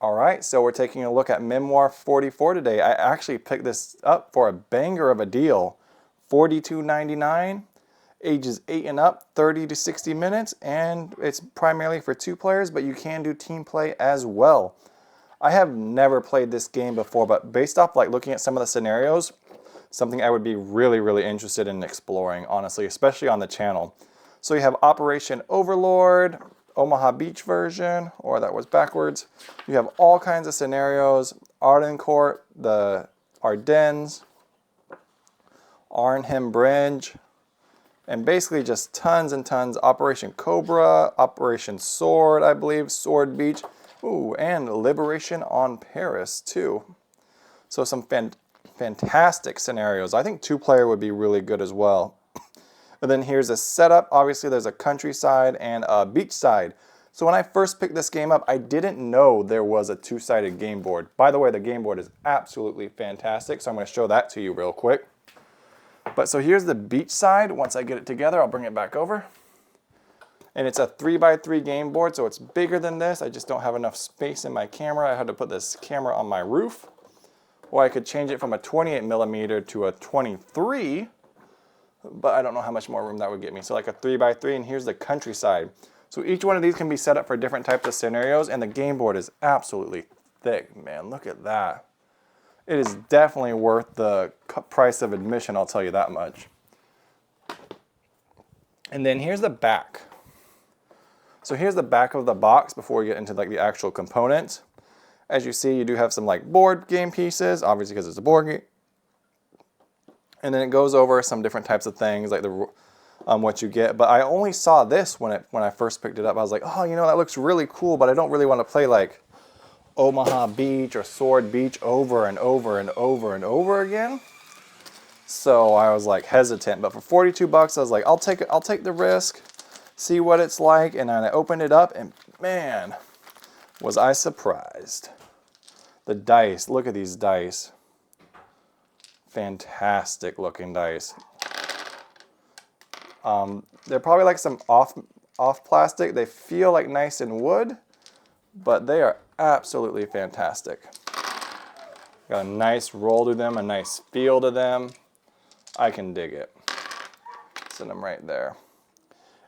All right, so we're taking a look at Memoir 44 today. I actually picked this up for a banger of a deal. $42.99, ages 8 and up, 30 to 60 minutes, and it's primarily for 2 players, but you can do team play as well. I have never played this game before, but based off like looking at some of the scenarios, something I would be really interested in exploring, honestly, especially on the channel. So you have Operation Overlord, Omaha Beach version, or that was backwards. You have all kinds of scenarios, Ardennes, the Ardennes, Arnhem Bridge, and basically just tons and tons. Operation Cobra, Operation Sword, I believe, Sword Beach, ooh, and Liberation on Paris too. So some fantastic scenarios. I think 2-player would be really good as well. And then here's a setup. Obviously there's a countryside and a beach side. So when I first picked this game up, I didn't know there was a 2-sided game board. By the way, the game board is absolutely fantastic, so I'm going to show that to you real quick. But so here's the beach side. Once I get it together, I'll bring it back over. And it's a 3x3 game board, so it's bigger than this. I just don't have enough space in my camera. I had to put this camera on my roof. Or I could change it from a 28mm to a 23, but I don't know how much more room that would get me. So like a 3x3, and here's the countryside. So each one of these can be set up for different types of scenarios, and the game board is absolutely thick, man. Look at that. It is definitely worth the price of admission, I'll tell you that much. And then here's the back. So here's the back of the box before we get into like the actual components. As you see, you do have some like board game pieces, obviously because it's a board game. And then it goes over some different types of things like the what you get. But I only saw this when I first picked it up. I was like, oh, you know, that looks really cool, but I don't really want to play like Omaha Beach or Sword Beach over and over and over and over again. So I was like hesitant. But for 42 bucks, I was like, I'll take the risk, see what it's like. And then I opened it up, and man, was I surprised. The dice, look at these dice. Fantastic looking dice. They're probably like some off plastic. They feel like nice and wood, but they are absolutely fantastic. Got a nice roll to them, a nice feel to them. I can dig it. Send them right there.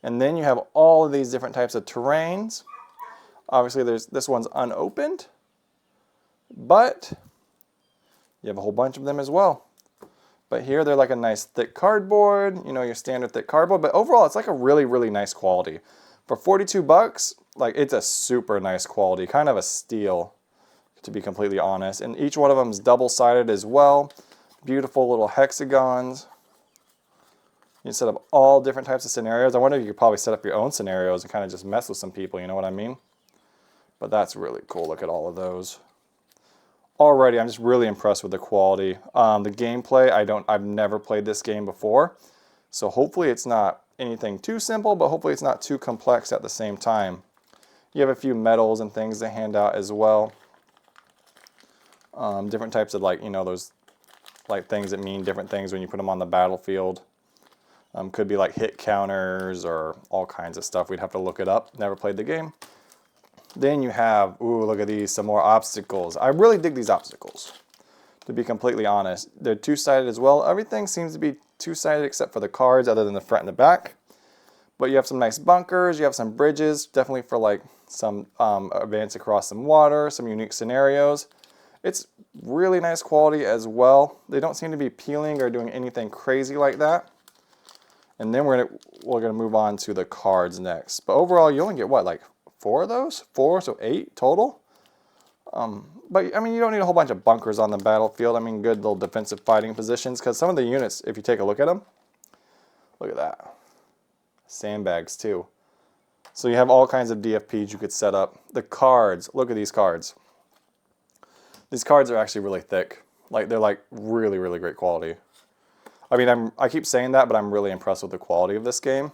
And then you have all of these different types of terrains. Obviously this one's unopened, but you have a whole bunch of them as well. But here they're like a nice thick cardboard, you know, your standard thick cardboard, but overall it's like a really nice quality. For 42 bucks, like it's a super nice quality, kind of a steal to be completely honest. And each one of them is double-sided as well. Beautiful little hexagons. You can set up all different types of scenarios. I wonder if you could probably set up your own scenarios and kind of just mess with some people, you know what I mean? But that's really cool. Look at all of those. Already, I'm just really impressed with the quality. The gameplay, I've never played this game before. So hopefully it's not anything too simple, but hopefully it's not too complex at the same time. You have a few medals and things to hand out as well. Different types of like, you know, those like things that mean different things when you put them on the battlefield. Could be like hit counters or all kinds of stuff. We'd have to look it up. Never played the game. Then you have, ooh, look at these, some more obstacles. I really dig these obstacles, to be completely honest. They're 2-sided as well. Everything seems to be 2-sided except for the cards, other than the front and the back. But you have some nice bunkers, you have some bridges, definitely for like some advance across some water, some unique scenarios. It's really nice quality as well. They don't seem to be peeling or doing anything crazy like that. And then we're gonna move on to the cards next. But overall, you only get what, like 4 of those? 4, so 8 total. But I mean, you don't need a whole bunch of bunkers on the battlefield. I mean, good little defensive fighting positions, because some of the units, if you take a look at them, look at that. Sandbags too. So you have all kinds of DFPs you could set up. The cards, look at these cards. These cards are actually really thick. Like they're like really great quality. I mean, I keep saying that, but I'm really impressed with the quality of this game.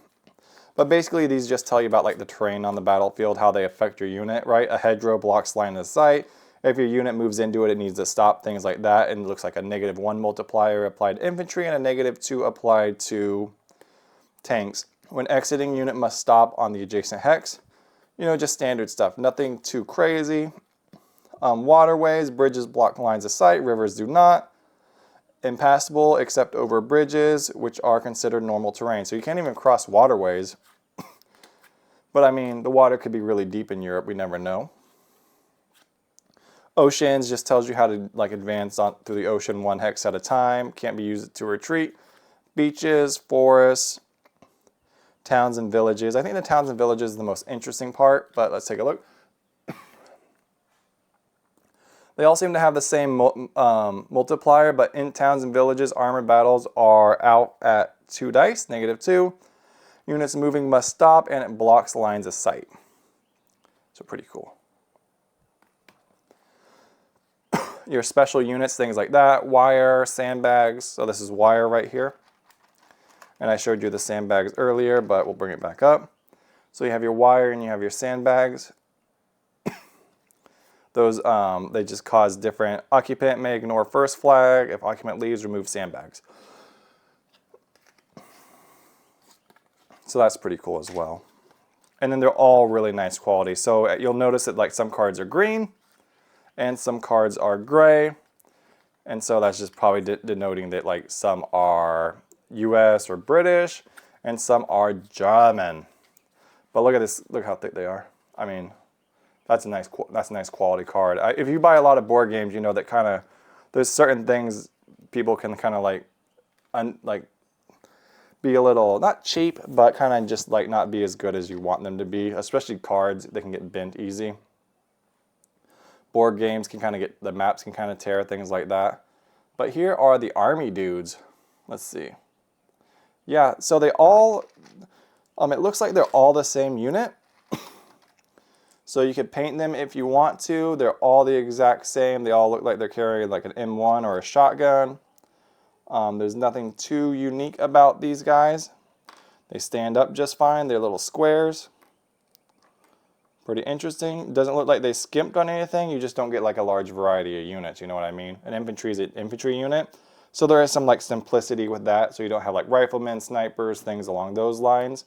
But basically, these just tell you about like the terrain on the battlefield, how they affect your unit, right? A hedgerow blocks line of sight. If your unit moves into it, it needs to stop, things like that. And it looks like a -1 multiplier applied to infantry and a -2 applied to tanks. When exiting, unit must stop on the adjacent hex. You know, just standard stuff. Nothing too crazy. Waterways, bridges block lines of sight, rivers do not. Impassable except over bridges, which are considered normal terrain. So you can't even cross waterways. But I mean, the water could be really deep in Europe, we never know. Oceans just tells you how to like advance on through the ocean 1 hex at a time. Can't be used to retreat. Beaches, forests, towns and villages. I think the towns and villages is the most interesting part, but let's take a look. They all seem to have the same multiplier, but in towns and villages, armored battles are out at 2 dice, -2. Units moving must stop, and it blocks lines of sight. So pretty cool. Your special units, things like that, wire, sandbags. So this is wire right here. And I showed you the sandbags earlier, but we'll bring it back up. So you have your wire and you have your sandbags. Those, they just cause different. Occupant may ignore first flag. If occupant leaves, remove sandbags. So that's pretty cool as well. And then they're all really nice quality. So you'll notice that like some cards are green and some cards are gray. And so that's just probably denoting that like some are US or British and some are German. But look at this, look how thick they are. I mean, that's a nice quality card. If you buy a lot of board games, you know that kind of there's certain things people can kind of like be a little not cheap, but kind of just like not be as good as you want them to be. Especially cards, they can get bent easy. Board games can kind of get the maps can kind of tear, things like that. But here are the army dudes. Let's see. Yeah, so they all it looks like they're all the same unit. So you could paint them if you want to. They're all the exact same. They all look like they're carrying like an M1 or a shotgun. There's nothing too unique about these guys. They stand up just fine. They're little squares. Pretty interesting. Doesn't look like they skimped on anything. You just don't get like a large variety of units. You know what I mean? An infantry is an infantry unit. So there is some like simplicity with that. So you don't have like riflemen, snipers, things along those lines.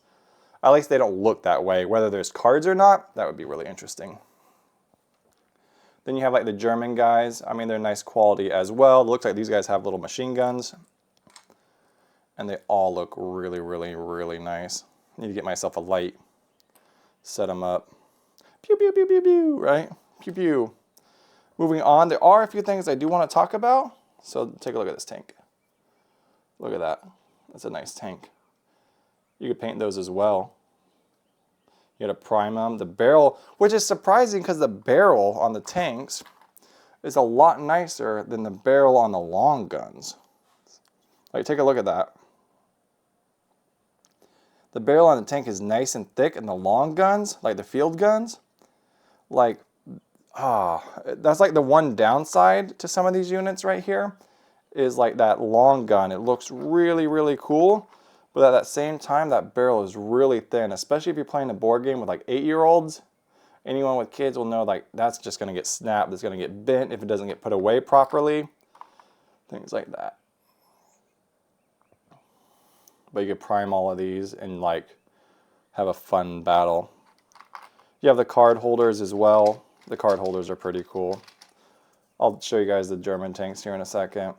At least they don't look that way. Whether there's cards or not, that would be really interesting. Then you have like the German guys. I mean, they're nice quality as well. It looks like these guys have little machine guns. And they all look really, really, really nice. I need to get myself a light. Set them up. Pew, pew, pew, pew, pew, right? Pew, pew. Moving on, there are a few things I do want to talk about. So take a look at this tank. Look at that. That's a nice tank. You could paint those as well. You had to prime them. The barrel, which is surprising because the barrel on the tanks is a lot nicer than the barrel on the long guns. Like, take a look at that. The barrel on the tank is nice and thick, and the long guns, like the field guns, like, that's like the one downside to some of these units right here, is like that long gun. It looks really, really cool. But at that same time, that barrel is really thin, especially if you're playing a board game with like 8-year-olds. Anyone with kids will know like that's just going to get snapped, it's going to get bent if it doesn't get put away properly. Things like that. But you could prime all of these and like have a fun battle. You have the card holders as well. The card holders are pretty cool. I'll show you guys the German tanks here in a second.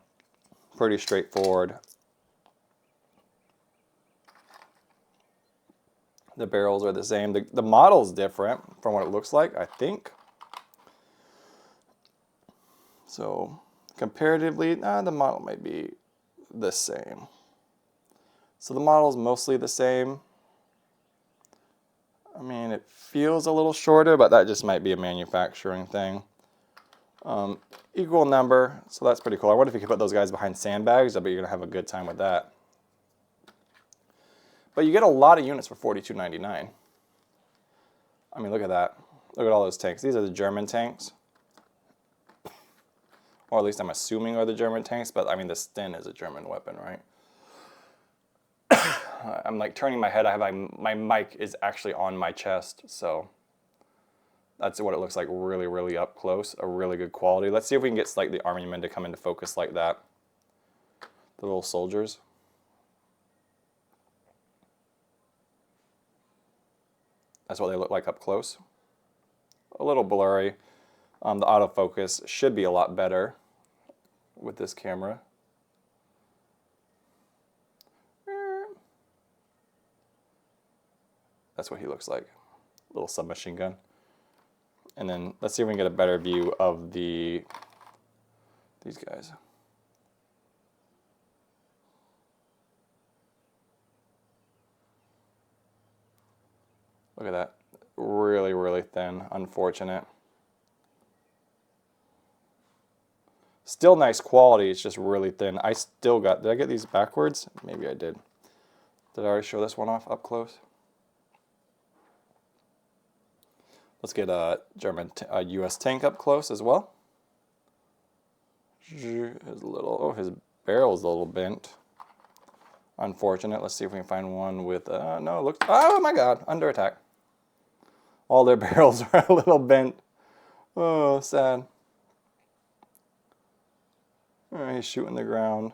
Pretty straightforward. The barrels are the same. The model's different from what it looks like, I think. So comparatively, the model might be the same. So the model's mostly the same. I mean, it feels a little shorter, but that just might be a manufacturing thing. Equal number, so that's pretty cool. I wonder if you could put those guys behind sandbags. I bet you're going to have a good time with that. But you get a lot of units for $42.99. I mean, look at that. Look at all those tanks. These are the German tanks. Or at least I'm assuming are the German tanks, but I mean, the Sten is a German weapon, right? I'm like turning my head. I have my mic is actually on my chest, so that's what it looks like really, really up close. A really good quality. Let's see if we can get like the army men to come into focus like that. The little soldiers. That's what they look like up close. A little blurry. The autofocus should be a lot better with this camera. That's what he looks like. Little submachine gun. And then let's see if we can get a better view of these guys. Look at that. Really, really thin. Unfortunate. Still nice quality, it's just really thin. I still got, did I get these backwards? Maybe I did. Did I already show this one off up close? Let's get a US tank up close as well. His barrel's a little bent. Unfortunate. Let's see if we can find one with, no, it looks, oh my God, under attack. All their barrels are a little bent. Oh, sad. He's shooting the ground.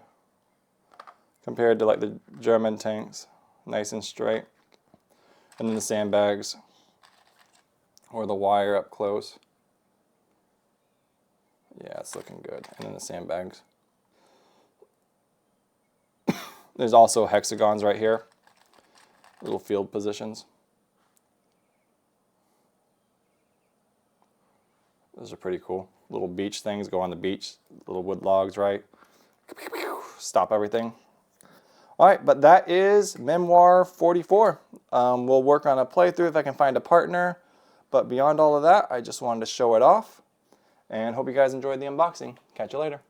Compared to like the German tanks. Nice and straight. And then the sandbags. Or the wire up close. Yeah, it's looking good. And then the sandbags. There's also hexagons right here. Little field positions. Those are pretty cool. Little beach things go on the beach. Little wood logs, right? Stop everything. All right, but that is Memoir 44. We'll work on a playthrough if I can find a partner. But beyond all of that, I just wanted to show it off. And hope you guys enjoyed the unboxing. Catch you later.